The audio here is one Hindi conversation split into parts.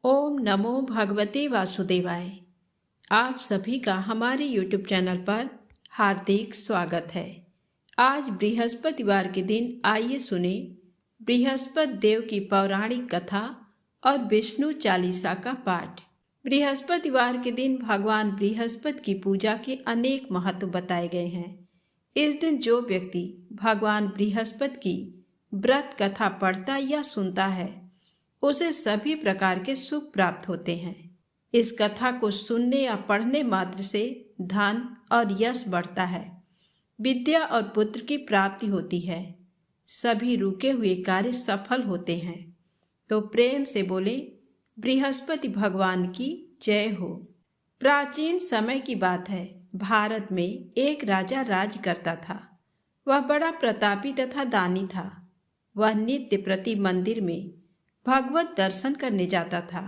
ओम नमो भगवते वासुदेवाय। आप सभी का हमारे YouTube चैनल पर हार्दिक स्वागत है। आज बृहस्पतिवार के दिन आइए सुने बृहस्पति देव की पौराणिक कथा और विष्णु चालीसा का पाठ। बृहस्पतिवार के दिन भगवान बृहस्पति की पूजा के अनेक महत्व बताए गए हैं। इस दिन जो व्यक्ति भगवान बृहस्पति की व्रत कथा पढ़ता या सुनता है उसे सभी प्रकार के सुख प्राप्त होते हैं। इस कथा को सुनने या पढ़ने मात्र से धन और यश बढ़ता है, विद्या और पुत्र की प्राप्ति होती है, सभी रुके हुए कार्य सफल होते हैं। तो प्रेम से बोले बृहस्पति भगवान की जय हो। प्राचीन समय की बात है। भारत में एक राजा राज करता था। वह बड़ा प्रतापी तथा दानी था। वह नित्य प्रति मंदिर में भगवत दर्शन करने जाता था।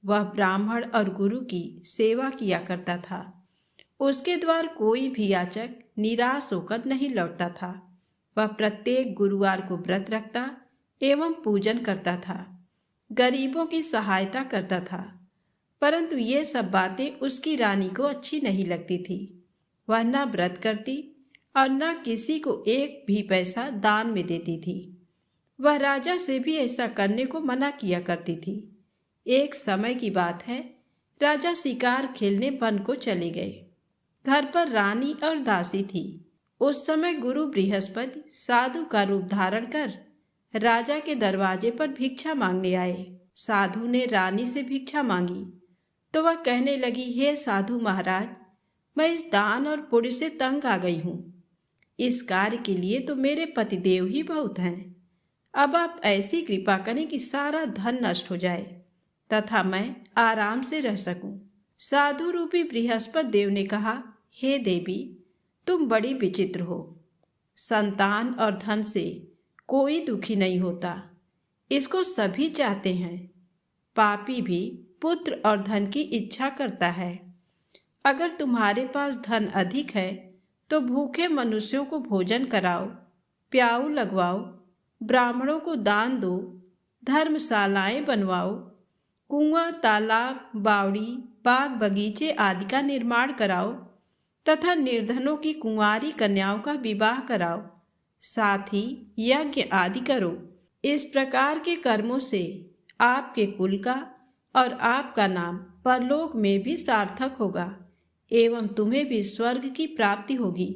वह ब्राह्मण और गुरु की सेवा किया करता था। उसके द्वार कोई भी याचक निराश होकर नहीं लौटता था। वह प्रत्येक गुरुवार को व्रत रखता एवं पूजन करता था, गरीबों की सहायता करता था। परंतु ये सब बातें उसकी रानी को अच्छी नहीं लगती थी। वह न व्रत करती और न किसी को एक भी पैसा दान में देती थी। वह राजा से भी ऐसा करने को मना किया करती थी। एक समय की बात है, राजा शिकार खेलने वन को चले गए। घर पर रानी और दासी थी। उस समय गुरु बृहस्पति साधु का रूप धारण कर राजा के दरवाजे पर भिक्षा मांगने आए। साधु ने रानी से भिक्षा मांगी तो वह कहने लगी, हे साधु महाराज, मैं इस दान और पुण्य से तंग आ गई हूँ। इस कार्य के लिए तो मेरे पतिदेव ही बहुत हैं। अब आप ऐसी कृपा करें कि सारा धन नष्ट हो जाए तथा मैं आराम से रह सकूं। साधु रूपी बृहस्पति देव ने कहा, हे देवी, तुम बड़ी विचित्र हो। संतान और धन से कोई दुखी नहीं होता, इसको सभी चाहते हैं। पापी भी पुत्र और धन की इच्छा करता है। अगर तुम्हारे पास धन अधिक है तो भूखे मनुष्यों को भोजन कराओ, प्याऊ लगवाओ, ब्राह्मणों को दान दो, धर्मशालाएं बनवाओ, कुआं, तालाब, बावड़ी, बाग बगीचे आदि का निर्माण कराओ तथा निर्धनों की कुंवारी कन्याओं का विवाह कराओ, साथ ही यज्ञ आदि करो। इस प्रकार के कर्मों से आपके कुल का और आपका नाम परलोक में भी सार्थक होगा एवं तुम्हें भी स्वर्ग की प्राप्ति होगी।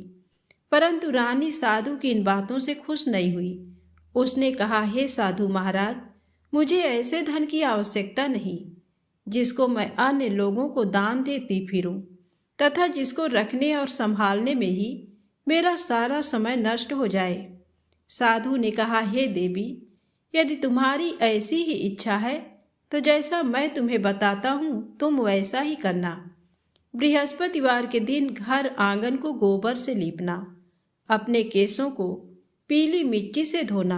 परंतु रानी साधु की इन बातों से खुश नहीं हुई। उसने कहा, हे साधु महाराज, मुझे ऐसे धन की आवश्यकता नहीं जिसको मैं अन्य लोगों को दान देती फिरूं तथा जिसको रखने और संभालने में ही मेरा सारा समय नष्ट हो जाए। साधु ने कहा, हे देवी, यदि तुम्हारी ऐसी ही इच्छा है तो जैसा मैं तुम्हें बताता हूँ तुम वैसा ही करना। बृहस्पतिवार के दिन घर आंगन को गोबर से लीपना, अपने केसों को पीली मिट्टी से धोना,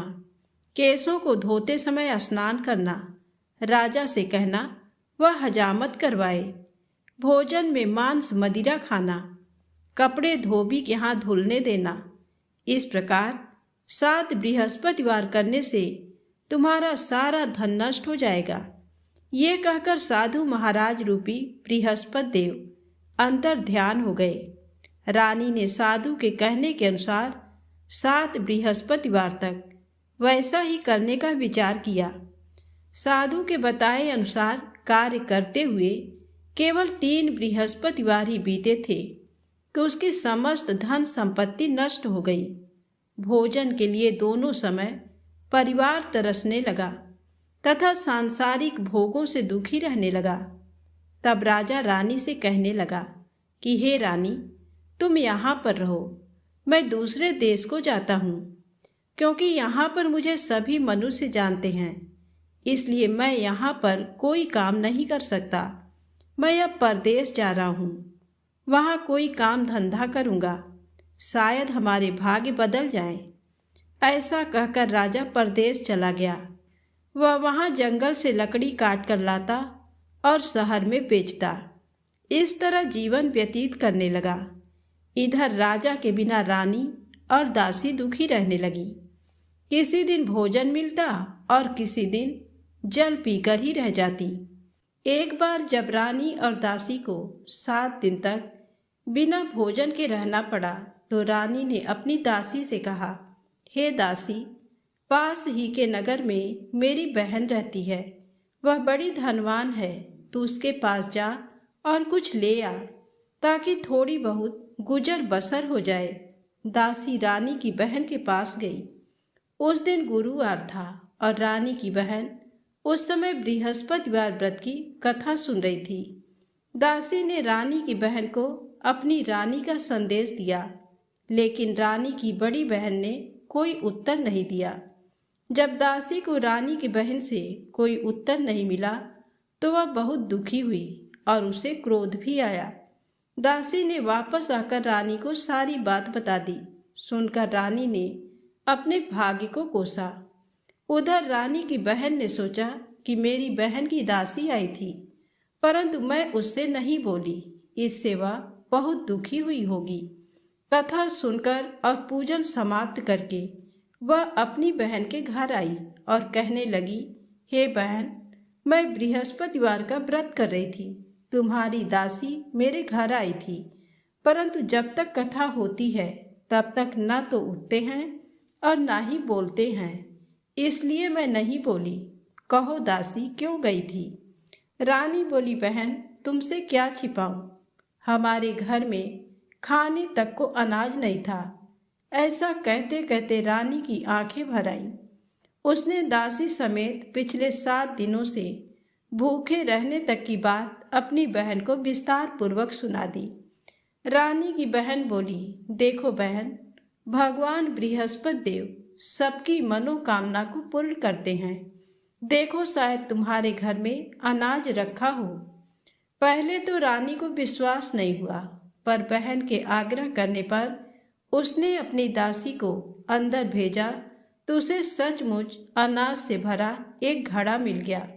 केसों को धोते समय स्नान करना, राजा से कहना वह हजामत करवाए, भोजन में मांस मदिरा खाना, कपड़े धोबी के हाथ धुलने देना। इस प्रकार 7 बृहस्पतिवार करने से तुम्हारा सारा धन नष्ट हो जाएगा। ये कहकर साधु महाराज रूपी बृहस्पति देव अंतर ध्यान हो गए। रानी ने साधु के कहने के अनुसार 7 बृहस्पतिवार तक वैसा ही करने का विचार किया। साधु के बताए अनुसार कार्य करते हुए केवल 3 बृहस्पतिवार ही बीते थे कि उसकी समस्त धन संपत्ति नष्ट हो गई। भोजन के लिए दोनों समय परिवार तरसने लगा तथा सांसारिक भोगों से दुखी रहने लगा। तब राजा रानी से कहने लगा कि हे रानी, तुम यहाँ पर रहो, मैं दूसरे देश को जाता हूँ, क्योंकि यहाँ पर मुझे सभी मनुष्य जानते हैं, इसलिए मैं यहाँ पर कोई काम नहीं कर सकता। मैं अब परदेश जा रहा हूँ, वहाँ कोई काम धंधा करूँगा, शायद हमारे भाग्य बदल जाएं। ऐसा कहकर राजा परदेश चला गया। वह वहाँ जंगल से लकड़ी काट कर लाता और शहर में बेचता। इस तरह जीवन व्यतीत करने लगा। इधर राजा के बिना रानी और दासी दुखी रहने लगी। किसी दिन भोजन मिलता और किसी दिन जल पीकर ही रह जाती। एक बार जब रानी और दासी को 7 दिन तक बिना भोजन के रहना पड़ा तो रानी ने अपनी दासी से कहा, हे दासी, पास ही के नगर में मेरी बहन रहती है, वह बड़ी धनवान है, तू उसके पास जा और कुछ ले आ ताकि थोड़ी बहुत गुजर बसर हो जाए। दासी रानी की बहन के पास गई। उस दिन गुरुवार था और रानी की बहन उस समय बृहस्पतिवार व्रत की कथा सुन रही थी। दासी ने रानी की बहन को अपनी रानी का संदेश दिया, लेकिन रानी की बड़ी बहन ने कोई उत्तर नहीं दिया। जब दासी को रानी की बहन से कोई उत्तर नहीं मिला तो वह बहुत दुखी हुई और उसे क्रोध भी आया। दासी ने वापस आकर रानी को सारी बात बता दी। सुनकर रानी ने अपने भाग्य को कोसा। उधर रानी की बहन ने सोचा कि मेरी बहन की दासी आई थी, परंतु मैं उससे नहीं बोली, इससे वह बहुत दुखी हुई होगी। कथा सुनकर और पूजन समाप्त करके वह अपनी बहन के घर आई और कहने लगी, हे बहन, मैं बृहस्पतिवार का व्रत कर रही थी। तुम्हारी दासी मेरे घर आई थी, परंतु जब तक कथा होती है तब तक न तो उठते हैं और ना ही बोलते हैं, इसलिए मैं नहीं बोली। कहो दासी क्यों गई थी? रानी बोली, बहन, तुमसे क्या छिपाऊं? हमारे घर में खाने तक को अनाज नहीं था। ऐसा कहते कहते रानी की आंखें भर आईं। उसने दासी समेत पिछले 7 दिनों से भूखे रहने तक की बात अपनी बहन को विस्तार पूर्वक सुना दी। रानी की बहन बोली, देखो बहन, भगवान बृहस्पति देव सबकी मनोकामना को पूर्ण करते हैं। देखो, शायद तुम्हारे घर में अनाज रखा हो। पहले तो रानी को विश्वास नहीं हुआ, पर बहन के आग्रह करने पर उसने अपनी दासी को अंदर भेजा तो उसे सचमुच अनाज से भरा एक घड़ा मिल गया।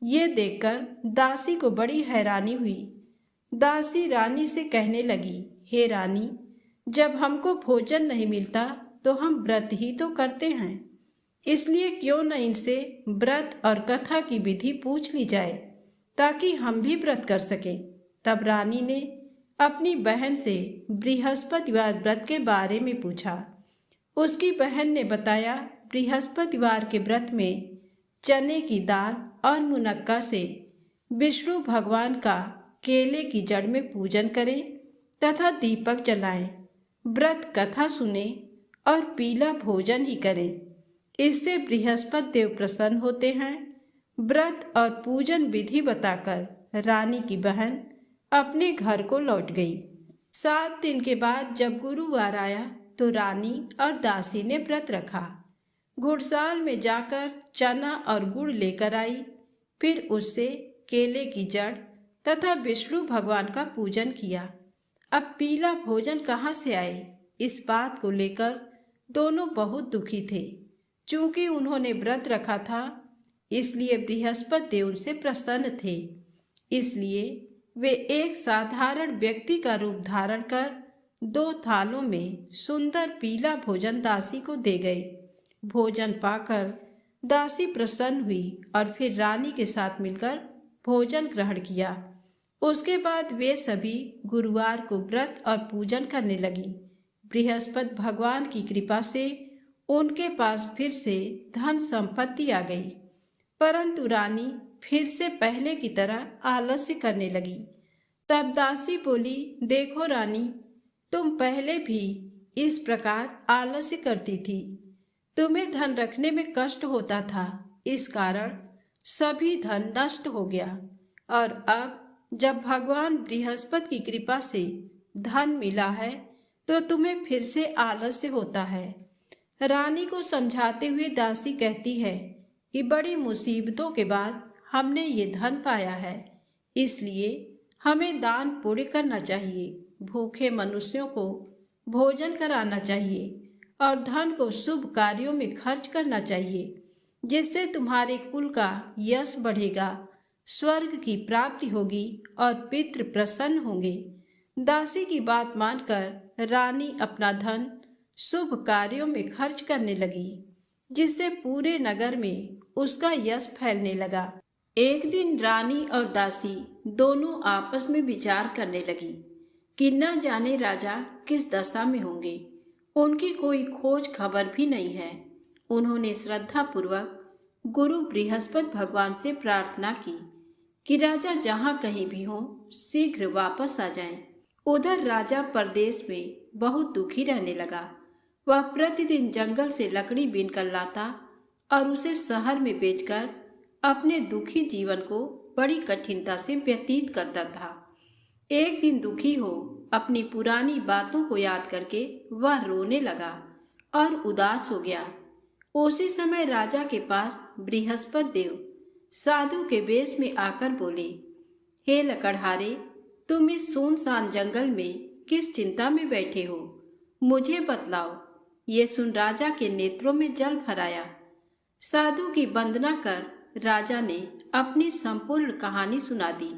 ये देखकर दासी को बड़ी हैरानी हुई। दासी रानी से कहने लगी, हे रानी, जब हमको भोजन नहीं मिलता तो हम व्रत ही तो करते हैं, इसलिए क्यों न इनसे व्रत और कथा की विधि पूछ ली जाए ताकि हम भी व्रत कर सकें। तब रानी ने अपनी बहन से बृहस्पतिवार व्रत के बारे में पूछा। उसकी बहन ने बताया, बृहस्पतिवार के व्रत में चने की दाल और मुनक्का से विष्णु भगवान का केले की जड़ में पूजन करें तथा दीपक जलाएं, व्रत कथा सुने और पीला भोजन ही करें। इससे बृहस्पति देव प्रसन्न होते हैं। व्रत और पूजन विधि बताकर रानी की बहन अपने घर को लौट गई। 7 दिन के बाद जब गुरुवार आया तो रानी और दासी ने व्रत रखा। घुड़साल में जाकर चना और गुड़ लेकर आई, फिर उससे केले की जड़ तथा विष्णु भगवान का पूजन किया। अब पीला भोजन कहाँ से आए, इस बात को लेकर दोनों बहुत दुखी थे। चूंकि उन्होंने व्रत रखा था, इसलिए बृहस्पति देव उनसे प्रसन्न थे। इसलिए वे एक साधारण व्यक्ति का रूप धारण कर 2 थालों में सुंदर पीला भोजन दासी को दे गए। भोजन पाकर दासी प्रसन्न हुई और फिर रानी के साथ मिलकर भोजन ग्रहण किया। उसके बाद वे सभी गुरुवार को व्रत और पूजन करने लगी। बृहस्पति भगवान की कृपा से उनके पास फिर से धन संपत्ति आ गई, परंतु रानी फिर से पहले की तरह आलस्य करने लगी। तब दासी बोली, देखो रानी, तुम पहले भी इस प्रकार आलस्य करती थी। तुम्हें धन रखने में कष्ट होता था, इस कारण सभी धन नष्ट हो गया, और अब जब भगवान बृहस्पति की कृपा से धन मिला है तो तुम्हें फिर से आलस्य होता है। रानी को समझाते हुए दासी कहती है कि बड़ी मुसीबतों के बाद हमने ये धन पाया है, इसलिए हमें दान पुण्य करना चाहिए, भूखे मनुष्यों को भोजन कराना चाहिए और धन को शुभ कार्यों में खर्च करना चाहिए, जिससे तुम्हारे कुल का यश बढ़ेगा, स्वर्ग की प्राप्ति होगी और पितृ प्रसन्न होंगे। दासी की बात मानकर रानी अपना धन शुभ कार्यों में खर्च करने लगी, जिससे पूरे नगर में उसका यश फैलने लगा। एक दिन रानी और दासी दोनों आपस में विचार करने लगी कि न जाने राजा किस दशा में होंगे। उनकी कोई खोज खबर भी नहीं है। उन्होंने श्रद्धा पूर्वक गुरु बृहस्पति भगवान से प्रार्थना की कि राजा जहाँ कहीं भी हो शीघ्र वापस आ जाएं। उधर राजा परदेश में बहुत दुखी रहने लगा। वह प्रतिदिन जंगल से लकड़ी बीनकर लाता और उसे शहर में बेचकर अपने दुखी जीवन को बड़ी कठिनता से व्यतीत करता था। एक दिन दुखी हो अपनी पुरानी बातों को याद करके वह रोने लगा और उदास हो गया। उसी समय राजा के पास बृहस्पति देव साधु के वेश में आकर बोले, हे लकड़हारे, तुम इस सुनसान जंगल में किस चिंता में बैठे हो, मुझे बतलाओ। ये सुन राजा के नेत्रों में जल भर आया। साधु की वंदना कर राजा ने अपनी संपूर्ण कहानी सुना दी।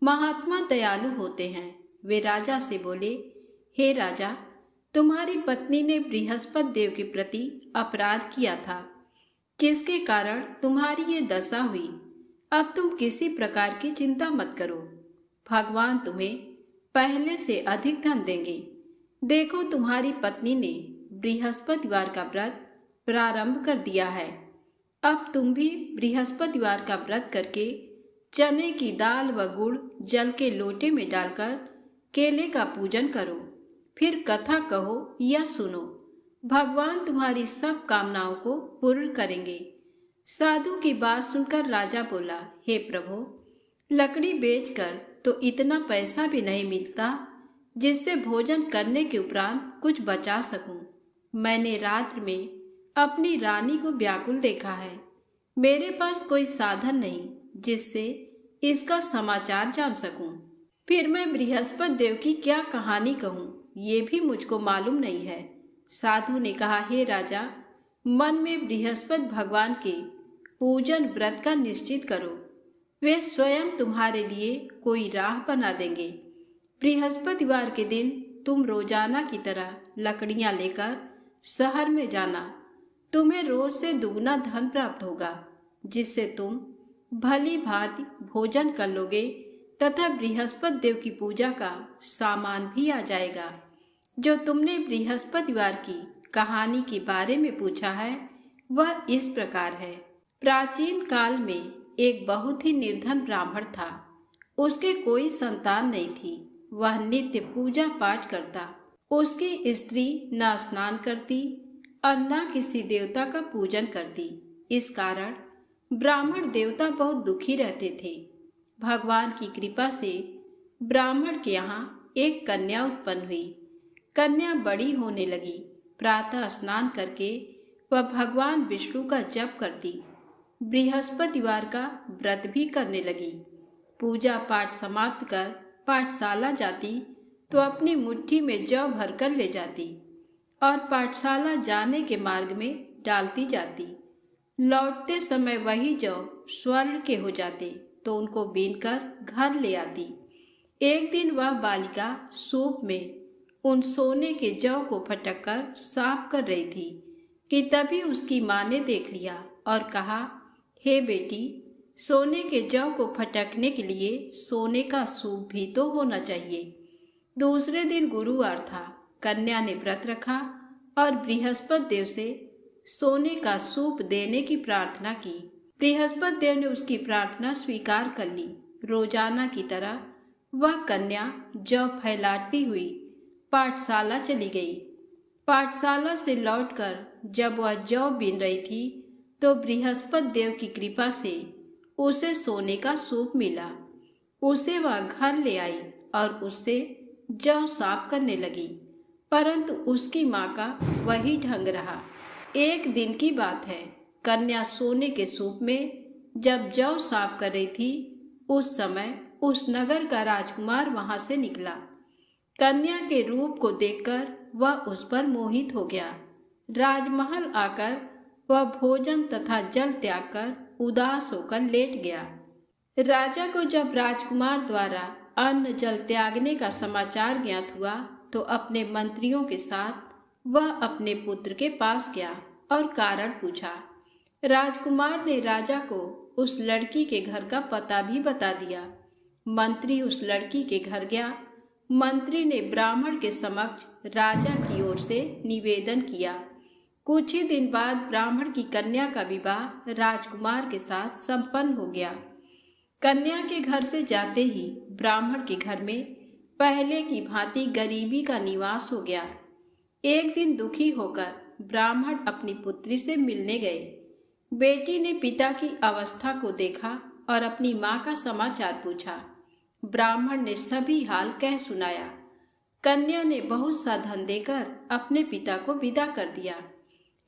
महात्मा दयालु होते हैं। वे राजा से बोले, हे राजा, तुम्हारी पत्नी ने बृहस्पति देव के प्रति अपराध किया था, जिसके कारण तुम्हारी ये दशा हुई। अब तुम किसी प्रकार की चिंता मत करो। भगवान तुम्हें पहले से अधिक धन देंगे। देखो, तुम्हारी पत्नी ने बृहस्पतिवार का व्रत प्रारंभ कर दिया है। अब तुम भी बृहस्पतिवार का व्रत करके चने की दाल व गुड़ जल के लोटे में डालकर केले का पूजन करो। फिर कथा कहो या सुनो। भगवान तुम्हारी सब कामनाओं को पूर्ण करेंगे। साधु की बात सुनकर राजा बोला, हे प्रभु, लकड़ी बेचकर तो इतना पैसा भी नहीं मिलता जिससे भोजन करने के उपरांत कुछ बचा सकूं। मैंने रात्र में अपनी रानी को व्याकुल देखा है। मेरे पास कोई साधन नहीं जिससे इसका समाचार जान सकूं। फिर मैं बृहस्पति देव की क्या कहानी कहूं, ये भी मुझको मालूम नहीं है। साधु ने कहा, हे राजा, मन में बृहस्पति भगवान के पूजन व्रत का निश्चित करो। वे स्वयं तुम्हारे लिए कोई राह बना देंगे। बृहस्पतिवार के दिन तुम रोजाना की तरह लकड़ियां लेकर शहर में जाना। तुम्हें रोज से दुगना धन प्राप्त होगा, जिससे तुम भली भांति भोजन कर लोगे तथा बृहस्पति देव की पूजा का सामान भी आ जाएगा। जो तुमने बृहस्पतिवार की कहानी के बारे में पूछा है वह इस प्रकार है। प्राचीन काल में एक बहुत ही निर्धन ब्राह्मण था। उसके कोई संतान नहीं थी। वह नित्य पूजा पाठ करता। उसकी स्त्री न स्नान करती और न किसी देवता का पूजन करती। इस कारण ब्राह्मण देवता बहुत दुखी रहते थे। भगवान की कृपा से ब्राह्मण के यहाँ एक कन्या उत्पन्न हुई। कन्या बड़ी होने लगी। प्रातः स्नान करके वह भगवान विष्णु का जप करती। बृहस्पतिवार का व्रत भी करने लगी। पूजा पाठ समाप्त कर पाठशाला जाती तो अपनी मुट्ठी में जौ भरकर ले जाती और पाठशाला जाने के मार्ग में डालती जाती। लौटते समय वही जौ स्वर्ण के हो जाते तो उनको बीनकर घर ले आती। एक दिन वह बालिका सूप में उन सोने के जौ को फटक कर साफ कर रही थी कि तभी उसकी माँ ने देख लिया और कहा, हे बेटी, सोने के जौ को फटकने के लिए सोने का सूप भी तो होना चाहिए। दूसरे दिन गुरुवार था। कन्या ने व्रत रखा और बृहस्पति देव से सोने का सूप देने की प्रार्थना की। बृहस्पति देव ने उसकी प्रार्थना स्वीकार कर ली। रोजाना की तरह वह कन्या जौ फैलाती हुई पाठशाला चली गई। पाठशाला से लौटकर जब वह जौ बीन रही थी तो बृहस्पति देव की कृपा से उसे सोने का सूप मिला। उसे वह घर ले आई और उससे जौ साफ करने लगी, परंतु उसकी माँ का वही ढंग रहा। एक दिन की बात है, कन्या सोने के सूप में जब जौ साफ कर रही थी, उस समय उस नगर का राजकुमार वहां से निकला। कन्या के रूप को देखकर वह उस पर मोहित हो गया। राजमहल आकर वह भोजन तथा जल त्याग कर उदास होकर लेट गया। राजा को जब राजकुमार द्वारा अन्न जल त्यागने का समाचार ज्ञात हुआ तो अपने मंत्रियों के साथ वह अपने पुत्र के पास गया और कारण पूछा। राजकुमार ने राजा को उस लड़की के घर का पता भी बता दिया। मंत्री उस लड़की के घर गया। मंत्री ने ब्राह्मण के समक्ष राजा की ओर से निवेदन किया। कुछ ही दिन बाद ब्राह्मण की कन्या का विवाह राजकुमार के साथ संपन्न हो गया। कन्या के घर से जाते ही ब्राह्मण के घर में पहले की भांति गरीबी का निवास हो गया। एक दिन दुखी होकर ब्राह्मण अपनी पुत्री से मिलने गए। बेटी ने पिता की अवस्था को देखा और अपनी माँ का समाचार पूछा। ब्राह्मण ने सभी हाल कह सुनाया। कन्या ने बहुत सा धन देकर अपने पिता को विदा कर दिया,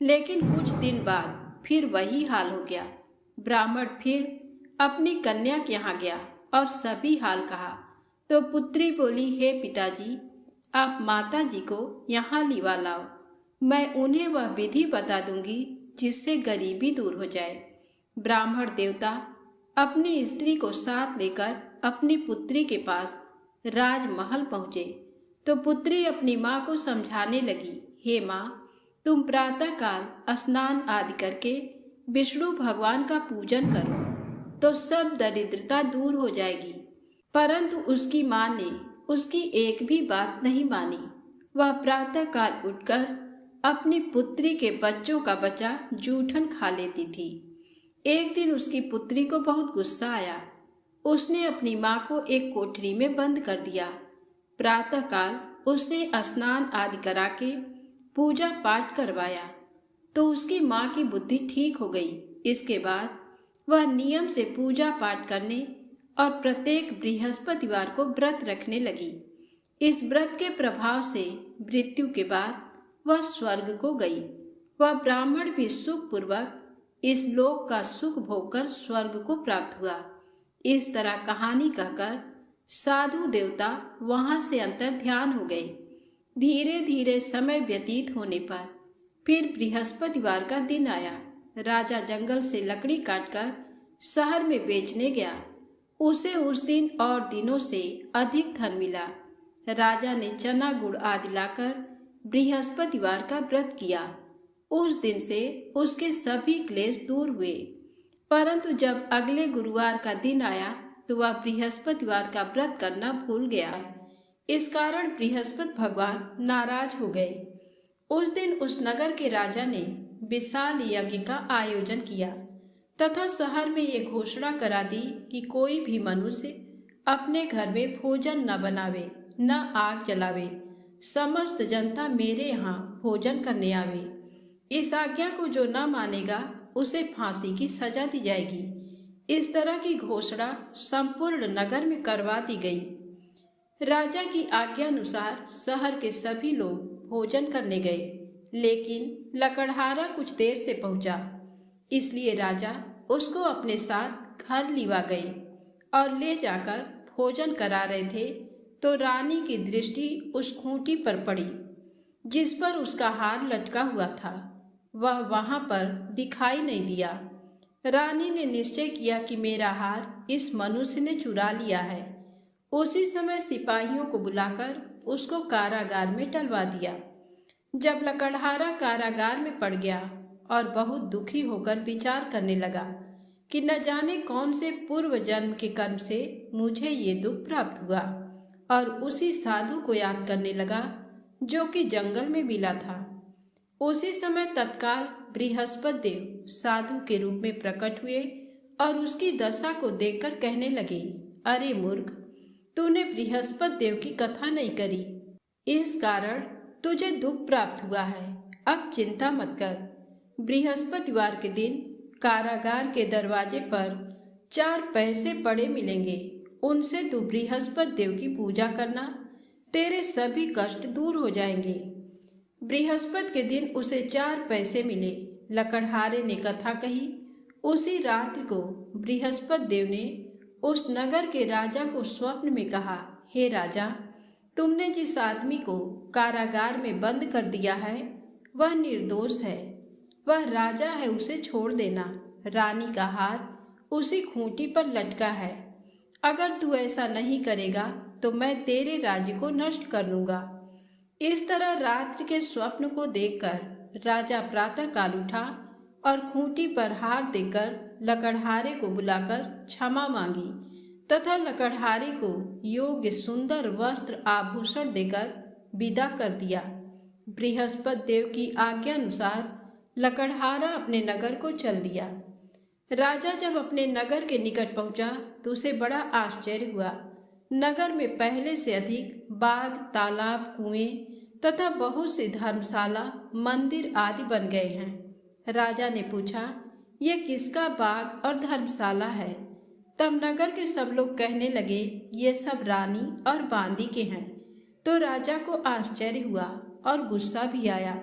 लेकिन कुछ दिन बाद फिर वही हाल हो गया। ब्राह्मण फिर अपनी कन्या के यहाँ गया और सभी हाल कहा, तो पुत्री बोली, हे पिताजी, आप माता जी को यहाँ लिवा लाओ, मैं उन्हें वह विधि बता दूंगी जिससे गरीबी दूर हो जाए। ब्राह्मण देवता अपनी स्त्री को साथ लेकर अपनी पुत्री के पास राजमहल पहुँचे तो पुत्री अपनी माँ को समझाने लगी, हे माँ, तुम प्रातःकाल स्नान आदि करके विष्णु भगवान का पूजन करो तो सब दरिद्रता दूर हो जाएगी। परंतु उसकी माँ ने उसकी एक भी बात नहीं मानी। वह प्रातःकाल उठकर अपनी पुत्री के बच्चों का बचा जूठन खा लेती थी। एक दिन उसकी पुत्री को बहुत गुस्सा आया। उसने अपनी माँ को एक कोठरी में बंद कर दिया। प्रातःकाल उसने स्नान आदि करा के पूजा पाठ करवाया तो उसकी माँ की बुद्धि ठीक हो गई। इसके बाद वह नियम से पूजा पाठ करने और प्रत्येक बृहस्पतिवार को व्रत रखने लगी। इस व्रत के प्रभाव से मृत्यु के बाद वह स्वर्ग को गई। वह ब्राह्मण भी सुखपूर्वक इस लोक का सुख भोगकर स्वर्ग को प्राप्त हुआ। इस तरह कहानी कहकर साधु देवता वहां से अंतर ध्यान हो गए। धीरे धीरे समय व्यतीत होने पर फिर बृहस्पतिवार का दिन आया। राजा जंगल से लकड़ी काटकर शहर में बेचने गया। उसे उस दिन और दिनों से अधिक धन मिला। राजा ने चना गुड़ आदि लाकर बृहस्पतिवार का व्रत किया। उस दिन से उसके सभी क्लेश दूर हुए। परंतु जब अगले गुरुवार का दिन आया तो वह बृहस्पतिवार का व्रत करना भूल गया। इस कारण बृहस्पति भगवान नाराज हो गए। उस दिन उस नगर के राजा ने विशाल यज्ञ का आयोजन किया तथा शहर में ये घोषणा करा दी कि कोई भी मनुष्य अपने घर में भोजन न बनावे, न आग जलावे। समस्त जनता मेरे यहाँ भोजन करने आवे। इस आज्ञा को जो न मानेगा उसे फांसी की सजा दी जाएगी। इस तरह की घोषणा संपूर्ण नगर में करवा दी गई। राजा की आज्ञा अनुसार शहर के सभी लोग भोजन करने गए, लेकिन लकड़हारा कुछ देर से पहुंचा। इसलिए राजा उसको अपने साथ घर लिवा गए और ले जाकर भोजन करा रहे थे तो रानी की दृष्टि उस खूंटी पर पड़ी जिस पर उसका हार लटका हुआ था। वह वहां पर दिखाई नहीं दिया। रानी ने निश्चय किया कि मेरा हार इस मनुष्य ने चुरा लिया है। उसी समय सिपाहियों को बुलाकर उसको कारागार में डलवा दिया। जब लकड़हारा कारागार में पड़ गया और बहुत दुखी होकर विचार करने लगा कि न जाने कौन से पूर्व जन्म के कर्म से मुझे ये दुख प्राप्त हुआ, और उसी साधु को याद करने लगा जो कि जंगल में मिला था। उसी समय तत्काल बृहस्पति देव साधु के रूप में प्रकट हुए और उसकी दशा को देखकर कहने लगे, अरे मूर्ख, तूने बृहस्पति देव की कथा नहीं करी, इस कारण तुझे दुख प्राप्त हुआ है। अब चिंता मत कर। बृहस्पतिवार के दिन कारागार के दरवाजे पर 4 पैसे पड़े मिलेंगे। उनसे तू बृहस्पति देव की पूजा करना, तेरे सभी कष्ट दूर हो जाएंगे। बृहस्पति के दिन उसे 4 पैसे मिले। लकड़हारे ने कथा कही। उसी रात्रि को बृहस्पति देव ने उस नगर के राजा को स्वप्न में कहा, हे राजा, तुमने जिस आदमी को कारागार में बंद कर दिया है वह निर्दोष है। वह राजा है, उसे छोड़ देना। रानी का हार उसी खूंटी पर लटका है। अगर तू ऐसा नहीं करेगा तो मैं तेरे राज्य को नष्ट कर लूँगा। इस तरह रात्रि के स्वप्न को देखकर राजा प्रातःकाल उठा और खूंटी पर हार देकर लकड़हारे को बुलाकर क्षमा मांगी तथा लकड़हारे को योग्य सुंदर वस्त्र आभूषण देकर विदा कर दिया। बृहस्पति देव की आज्ञा अनुसार लकड़हारा अपने नगर को चल दिया। राजा जब अपने नगर के निकट पहुंचा तो उसे बड़ा आश्चर्य हुआ। नगर में पहले से अधिक बाग, तालाब, कुएं तथा बहुत सी धर्मशाला, मंदिर आदि बन गए हैं। राजा ने पूछा, ये किसका बाग और धर्मशाला है? तब नगर के सब लोग कहने लगे, ये सब रानी और बांदी के हैं। तो राजा को आश्चर्य हुआ और गुस्सा भी आया।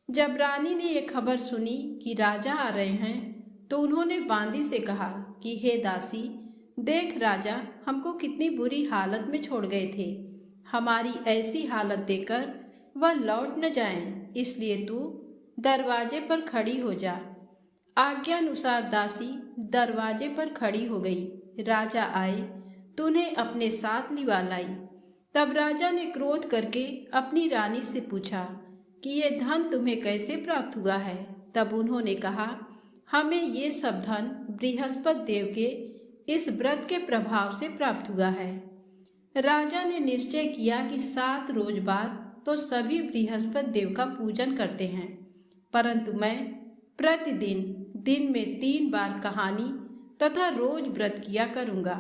जब रानी ने ये खबर सुनी कि राजा आ रहे हैं तो उन्होंने बांदी से कहा कि हे दासी, देख राजा हमको कितनी बुरी हालत में छोड़ गए थे। हमारी ऐसी हालत देखकर वह लौट न जाएं, इसलिए तू दरवाजे पर खड़ी हो जा। आज्ञा अनुसार दासी दरवाजे पर खड़ी हो गई। राजा आए तो उन्हें अपने साथ लिवा लाई। तब राजा ने क्रोध करके अपनी रानी से पूछा कि ये धन तुम्हें कैसे प्राप्त हुआ है? तब उन्होंने कहा, हमें ये सब धन बृहस्पति देव के इस व्रत के प्रभाव से प्राप्त हुआ है। राजा ने निश्चय किया कि 7 रोज बाद तो सभी बृहस्पति देव का पूजन करते हैं, परंतु मैं प्रतिदिन दिन में 3 बार कहानी तथा रोज व्रत किया करूँगा।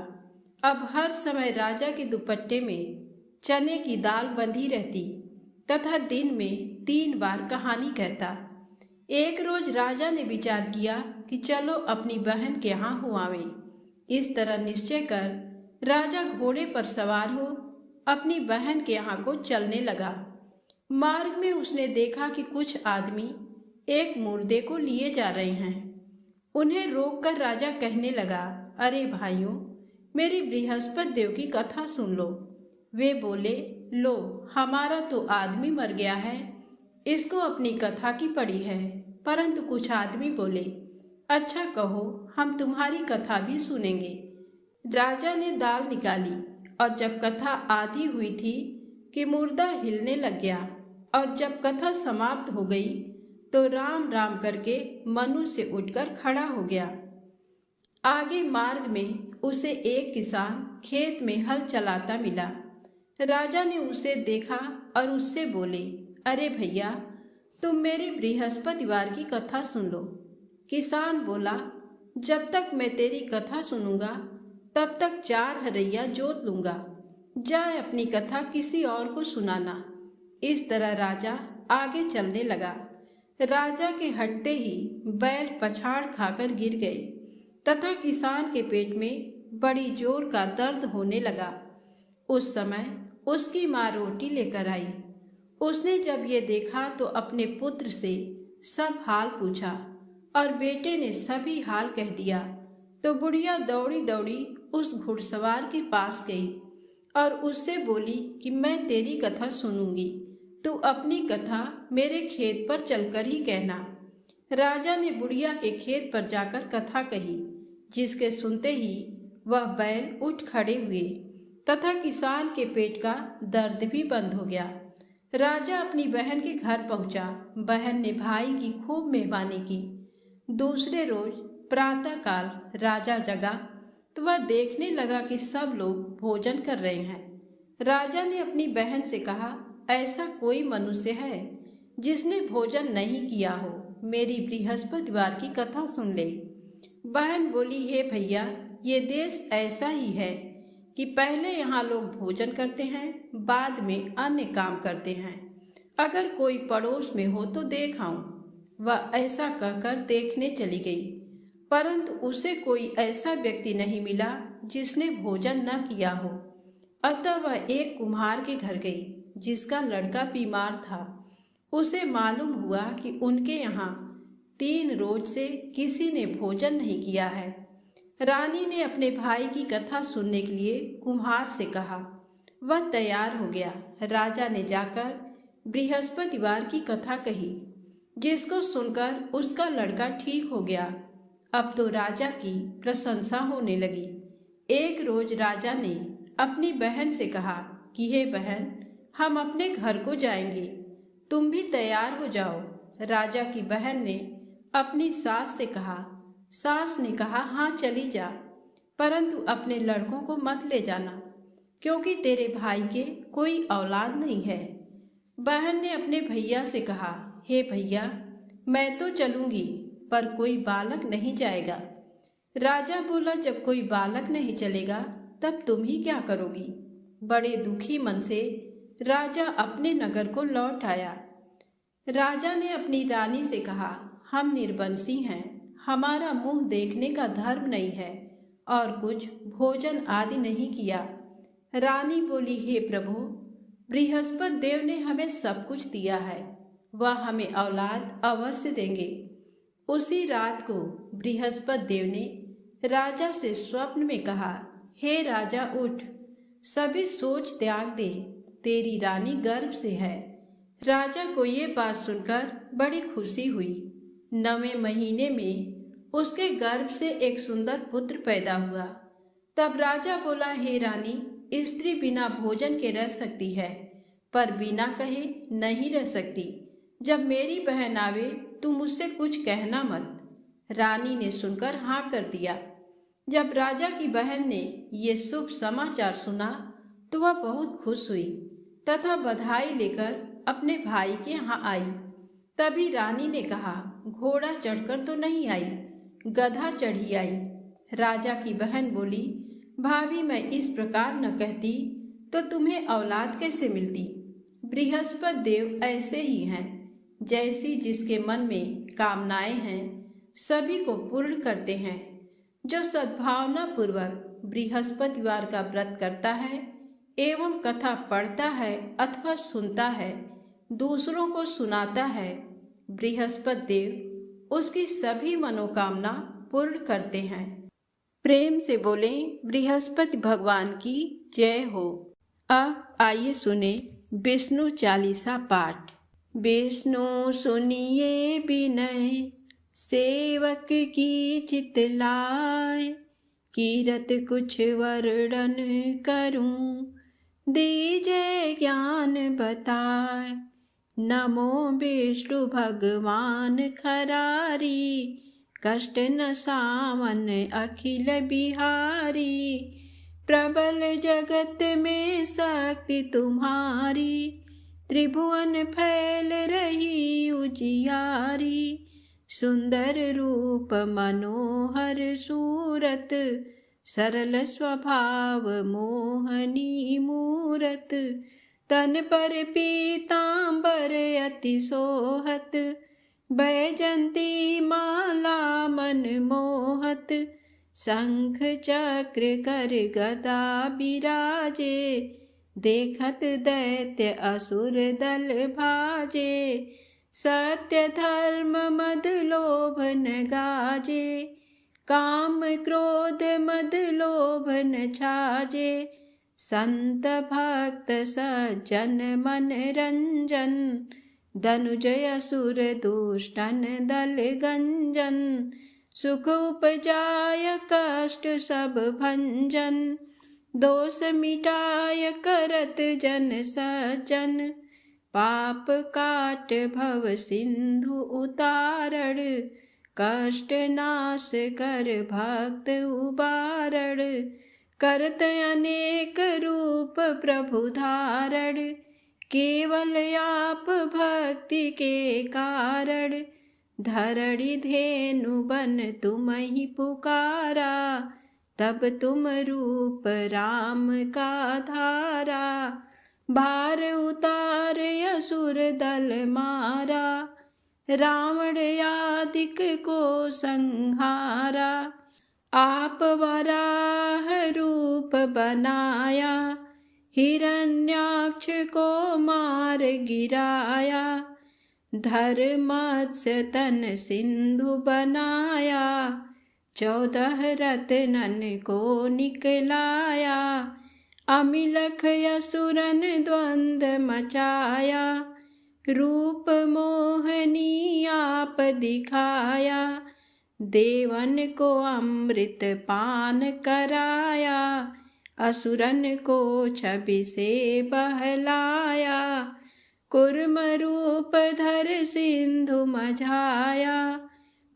अब हर समय राजा के दुपट्टे में चने की दाल बंधी रहती तथा दिन में 3 बार कहानी कहता। एक रोज राजा ने विचार किया कि चलो अपनी बहन के यहाँ हो आवें। इस तरह निश्चय कर राजा घोड़े पर सवार हो अपनी बहन के यहाँ को चलने लगा। मार्ग में उसने देखा कि कुछ आदमी एक मुर्दे को लिए जा रहे हैं। उन्हें रोककर राजा कहने लगा, अरे भाइयों, मेरी बृहस्पति देव की कथा सुन लो। वे बोले, लो हमारा तो आदमी मर गया है, इसको अपनी कथा की पड़ी है। परंतु कुछ आदमी बोले, अच्छा कहो, हम तुम्हारी कथा भी सुनेंगे। राजा ने दाल निकाली और जब कथा आधी हुई थी कि मुर्दा हिलने लग गया, और जब कथा समाप्त हो गई तो राम राम करके मनु से उठकर खड़ा हो गया। आगे मार्ग में उसे एक किसान खेत में हल चलाता मिला। राजा ने उसे देखा और उससे बोले, अरे भैया, तुम मेरी बृहस्पतिवार की कथा सुन लो। किसान बोला, जब तक मैं तेरी कथा सुनूंगा तब तक 4 हरैया जोत लूंगा। जाए अपनी कथा किसी और को सुनाना। इस तरह राजा आगे चलने लगा। राजा के हटते ही बैल पछाड़ खाकर गिर गए तथा किसान के पेट में बड़ी जोर का दर्द होने लगा। उस समय उसकी माँ रोटी लेकर आई। उसने जब ये देखा तो अपने पुत्र से सब हाल पूछा और बेटे ने सभी हाल कह दिया। तो बुढ़िया दौड़ी दौड़ी उस घुड़सवार के पास गई और उससे बोली कि मैं तेरी कथा सुनूंगी, तू अपनी कथा मेरे खेत पर चलकर ही कहना। राजा ने बुढ़िया के खेत पर जाकर कथा कही, जिसके सुनते ही वह बैल उठ खड़े हुए तथा किसान के पेट का दर्द भी बंद हो गया। राजा अपनी बहन के घर पहुंचा। बहन ने भाई की खूब मेहमानी की। दूसरे रोज प्रातःकाल राजा जगा तो वह देखने लगा कि सब लोग भोजन कर रहे हैं। राजा ने अपनी बहन से कहा, ऐसा कोई मनुष्य है जिसने भोजन नहीं किया हो, मेरी बृहस्पतिवार की कथा सुन ले। बहन बोली, हे भैया, ये देश ऐसा ही है कि पहले यहाँ लोग भोजन करते हैं, बाद में अन्य काम करते हैं। अगर कोई पड़ोस में हो तो देख आऊं। वह ऐसा कहकर देखने चली गई, परंतु उसे कोई ऐसा व्यक्ति नहीं मिला जिसने भोजन न किया हो। अतः वह एक कुम्हार के घर गई जिसका लड़का बीमार था। उसे मालूम हुआ कि उनके यहाँ 3 रोज से किसी ने भोजन नहीं किया है। रानी ने अपने भाई की कथा सुनने के लिए कुम्हार से कहा। वह तैयार हो गया। राजा ने जाकर बृहस्पतिवार की कथा कही, जिसको सुनकर उसका लड़का ठीक हो गया। अब तो राजा की प्रशंसा होने लगी। एक रोज राजा ने अपनी बहन से कहा कि हे बहन, हम अपने घर को जाएंगे, तुम भी तैयार हो जाओ। राजा की बहन ने अपनी सास से कहा, सास ने कहा, हाँ चली जा, परंतु अपने लड़कों को मत ले जाना, क्योंकि तेरे भाई के कोई औलाद नहीं है। बहन ने अपने भैया से कहा, हे भैया, मैं तो चलूंगी, पर कोई बालक नहीं जाएगा। राजा बोला, जब कोई बालक नहीं चलेगा तब तुम ही क्या करोगी। बड़े दुखी मन से राजा अपने नगर को लौट आया। राजा ने अपनी रानी से कहा, हम निर्वंशी हैं, हमारा मुंह देखने का धर्म नहीं है और कुछ भोजन आदि नहीं किया। रानी बोली, हे प्रभु, बृहस्पति देव ने हमें सब कुछ दिया है, वह हमें औलाद अवश्य देंगे। उसी रात को बृहस्पति देव ने राजा से स्वप्न में कहा, हे राजा, उठ, सभी सोच त्याग दे, तेरी रानी गर्भ से है। राजा को ये बात सुनकर बड़ी खुशी हुई। 9वें महीने में उसके गर्भ से एक सुंदर पुत्र पैदा हुआ। तब राजा बोला, हे रानी, स्त्री बिना भोजन के रह सकती है, पर बिना कहे नहीं रह सकती। जब मेरी बहन आवे तुम मुझसे कुछ कहना मत। रानी ने सुनकर हाँ कर दिया। जब राजा की बहन ने ये शुभ समाचार सुना तो वह बहुत खुश हुई तथा बधाई लेकर अपने भाई के यहाँ आई। तभी रानी ने कहा, घोड़ा चढ़कर तो नहीं आई, गधा चढ़ी आई। राजा की बहन बोली, भाभी, मैं इस प्रकार न कहती तो तुम्हें औलाद कैसे मिलती। बृहस्पति देव ऐसे ही हैं, जैसी जिसके मन में कामनाएं हैं सभी को पूर्ण करते हैं। जो सद्भावना पूर्वक बृहस्पतिवार का व्रत करता है एवं कथा पढ़ता है अथवा सुनता है, दूसरों को सुनाता है, बृहस्पति देव उसकी सभी मनोकामना पूर्ण करते हैं। प्रेम से बोलें, बृहस्पति भगवान की जय हो। अब आइए सुने विष्णु चालीसा पाठ। विष्णु सुनिए विनय, सेवक की चितलाय, कीरत कुछ वर्णन करूं, दीजय ज्ञान बताए। नमो विष्णु भगवान खरारी, कष्ट न सामन अखिल बिहारी। प्रबल जगत में शक्ति तुम्हारी, त्रिभुवन फैल रही उजियारी। सुंदर रूप मनोहर सूरत, सरल स्वभाव मोहनी मूरत। तन पर पीतांबर अति सोहत, बैजंती माला मन मोहत। शंख चक्र कर गदा बिराजे, देखत दैत्य असुर दल भाजे। सत्य धर्म मद लोभ न गाजे, काम क्रोध मद लोभ न छाजे। संत भक्त सज्जन मन रंजन, धनुजय असुर दुष्टन दल गंजन। सुख उपजाय कष्ट सब भंजन, दोष मिटाय करत जन सज्जन। पाप काट भव सिंधु उतारण, कष्ट नाश कर भक्त उबारण। करत अनेक रूप प्रभु धारण, केवल आप भक्ति के कारण। धरणी धेनु बन तुम ही पुकारा, तब तुम रूप राम का धारा। भार उतार असुर दल मारा, रावण यादिक को संहारा। आप वराह रूप बनाया, हिरण्याक्ष को मार गिराया। धर्मत्स्य तन सिंधु बनाया, 14 रत्नन को निकलाया। अमिलख असुरन द्वंद मचाया, रूप मोहनी आप दिखाया। देवन को अमृत पान कराया, असुरन को छवि से बहलाया। कुर्म रूप धर सिंधु मझाया,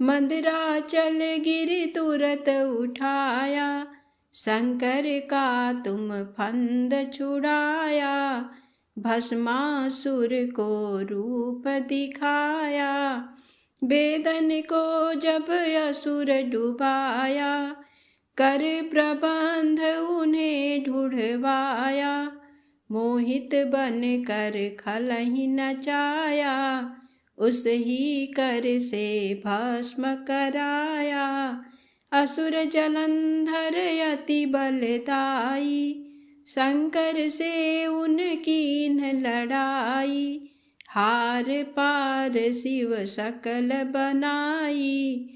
मंदराचल गिरि तुरत उठाया, शंकर का तुम फंद छुड़ाया। भस्मासुर को रूप दिखाया, वेदन को जब असुर डुबाया। कर प्रबंध उन्हें ढूढ़वाया, मोहित बन कर खलहि नचाया। उस ही कर से भस्म कराया, असुर जलंधर अति बलदाई। शंकर से उनकीन लड़ाई, हार पार शिव सकल बनाई।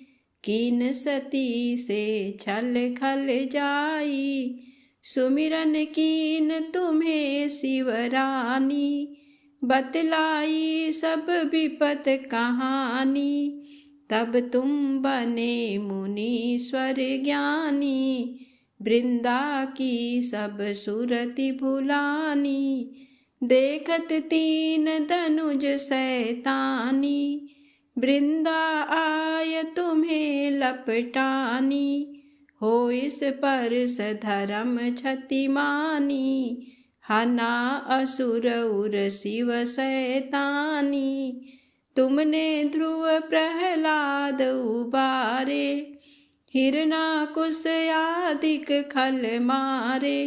कीन सती से छल खल जाई, सुमिरन कीन तुम्हें शिवरानी। बतलाई सब विपत कहानी, तब तुम बने मुनीश्वर ज्ञानी। वृंदा की सब सुरति भुलानी, देखत तीन धनुज शैतानी। वृंदा आय तुम्हें लपटानी, हो इस पर धर्म क्षतिमानी। हना असुर उर शिव शैतानी, तुमने ध्रुव प्रहलाद उबारे। हिरणाकुश आदिक खल मारे,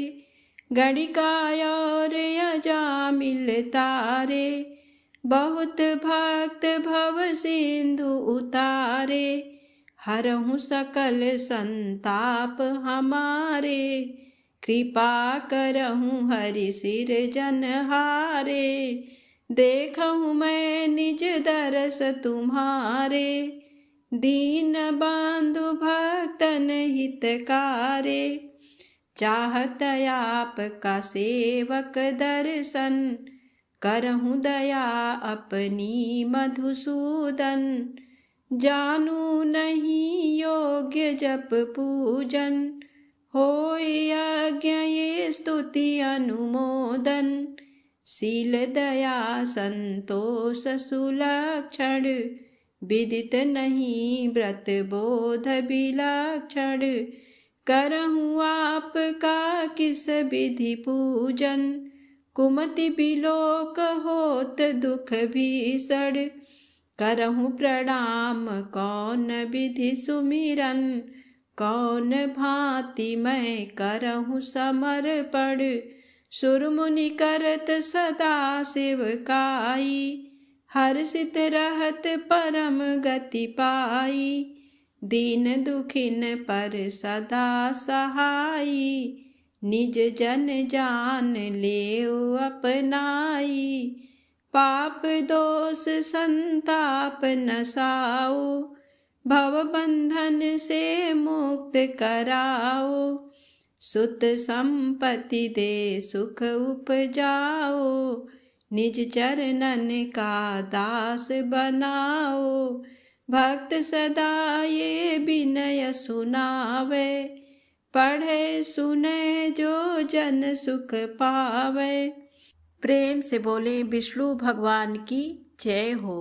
गणिका और अजामिल तारे। बहुत भक्त भव सिंधु उतारे, हरहु सकल संताप हमारे। कृपा करहु हरि सिर जनहारे, देखहु मैं निज दरस तुम्हारे। दीन बंधु भक्तन हितकारे, चाहत आप का सेवक दर्शन। करहु दया अपनी मधुसूदन, जानू नहीं योग्य जप पूजन। होय यज्ञ ये स्तुति अनुमोदन, शील दया संतोष सुलक्षण। विदित नहीं व्रत बोध विलक्षण, करहु आपका किस विधि पूजन। कुमति बिलोक होत दुख भीषण, करहु प्रणाम कौन विधि सुमिरन। कौन भांति मैं करहु समर्पण, सुरमुनि करत सदा सेवकाई। हर्षित रहत परम गति पाई, दीन दुखिन पर सदा सहाई। निज जन जान लेओ अपनाई, पाप दोष संताप नसाओ। भव बंधन से मुक्त कराओ, सुत संपत्ति दे सुख उपजाओ। निज चरणन का दास बनाओ, भक्त सदा ये विनय सुनावे। पढ़े सुने जो जन सुख पावे। प्रेम से बोले विष्णु भगवान की जय हो।